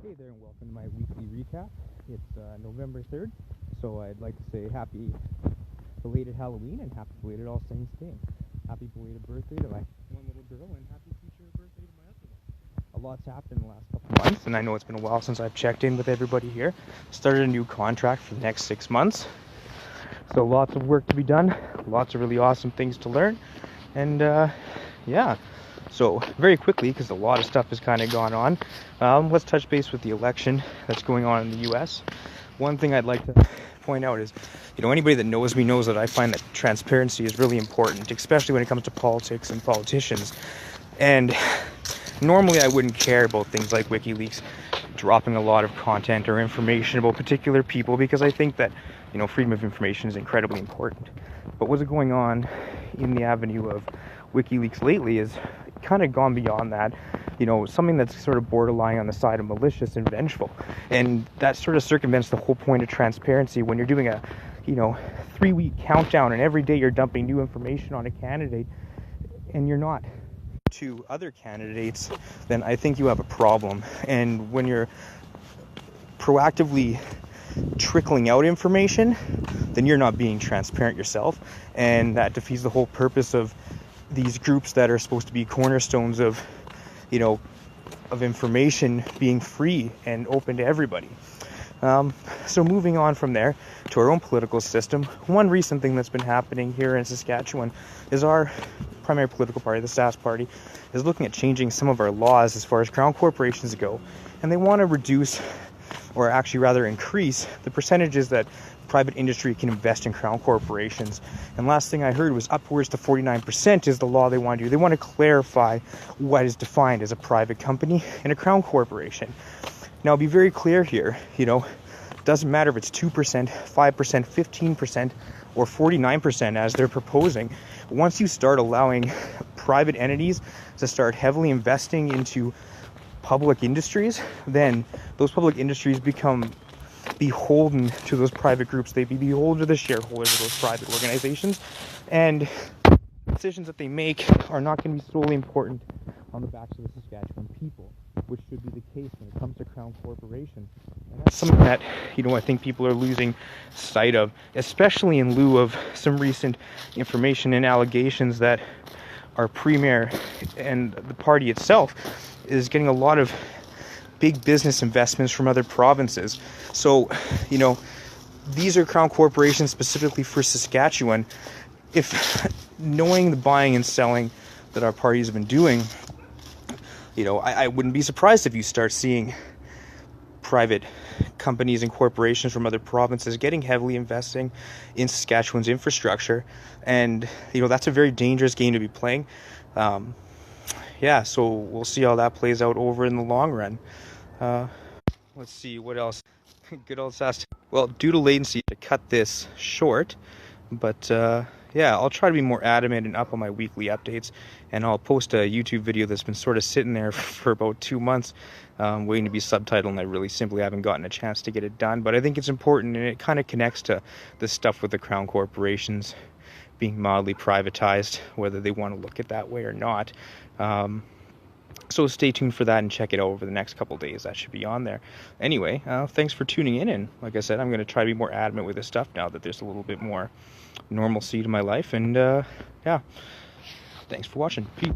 Hey there and welcome to my weekly recap. It's November 3rd, so I'd like to say happy belated Halloween and happy belated All Saints Day. Happy belated birthday to my one little girl and happy future birthday to my other one. A lot's happened in the last couple of months, and I know it's been a while since I've checked in with everybody here. Started a new contract for the next 6 months, so lots of work to be done, lots of really awesome things to learn, and yeah. So very quickly, because a lot of stuff has kind of gone on, let's touch base with the election that's going on in the U.S. One thing I'd like to point out is, anybody that knows me knows that I find that transparency is really important, especially when it comes to politics and politicians. And normally I wouldn't care about things like WikiLeaks dropping a lot of content or information about particular people, because I think that, freedom of information is incredibly important. But what's going on in the avenue of WikiLeaks lately is kind of gone beyond that, something that's sort of borderline on the side of malicious and vengeful. And that sort of circumvents the whole point of transparency when you're doing a, 3-week countdown and every day you're dumping new information on a candidate and you're not to other candidates, then I think you have a problem. And when you're proactively trickling out information, then you're not being transparent yourself, and that defeats the whole purpose of these groups that are supposed to be cornerstones of information being free and open to everybody. So moving on from there to our own political system, one recent thing that's been happening here in Saskatchewan is our primary political party, the Sask Party, is looking at changing some of our laws as far as crown corporations go, and they want to reduce, or actually rather increase, the percentages that private industry can invest in crown corporations. And last thing I heard was upwards to 49% is the law they want to do. They want to clarify what is defined as a private company and a crown corporation. Now, be very clear here, it doesn't matter if it's 2%, 5%, 15%, or 49% as they're proposing. Once you start allowing private entities to start heavily investing into public industries, then those public industries become beholden to those private groups. They be beholden to the shareholders of those private organizations, and decisions that they make are not going to be solely important on the backs of the Saskatchewan people, which should be the case when it comes to crown corporations. And that's something that I think people are losing sight of, especially in lieu of some recent information and allegations that our premier and the party itself is getting a lot of big business investments from other provinces. So, these are crown corporations specifically for Saskatchewan. If knowing the buying and selling that our parties have been doing, I wouldn't be surprised if you start seeing private companies and corporations from other provinces getting heavily investing in Saskatchewan's infrastructure. And, that's a very dangerous game to be playing. So we'll see how that plays out over in the long run. Let's see what else. Good old Sask. Well, due to latency, to cut this short, but I'll try to be more adamant and up on my weekly updates, and I'll post a YouTube video that's been sort of sitting there for about 2 months, waiting to be subtitled, and I really simply haven't gotten a chance to get it done. But I think it's important, and it kind of connects to the stuff with the crown corporations being mildly privatized, whether they want to look at that way or not. So stay tuned for that and check it out over the next couple days. That should be on there. Anyway, thanks for tuning in. And like I said, I'm going to try to be more adamant with this stuff now that there's a little bit more normalcy to my life. And thanks for watching. Peace.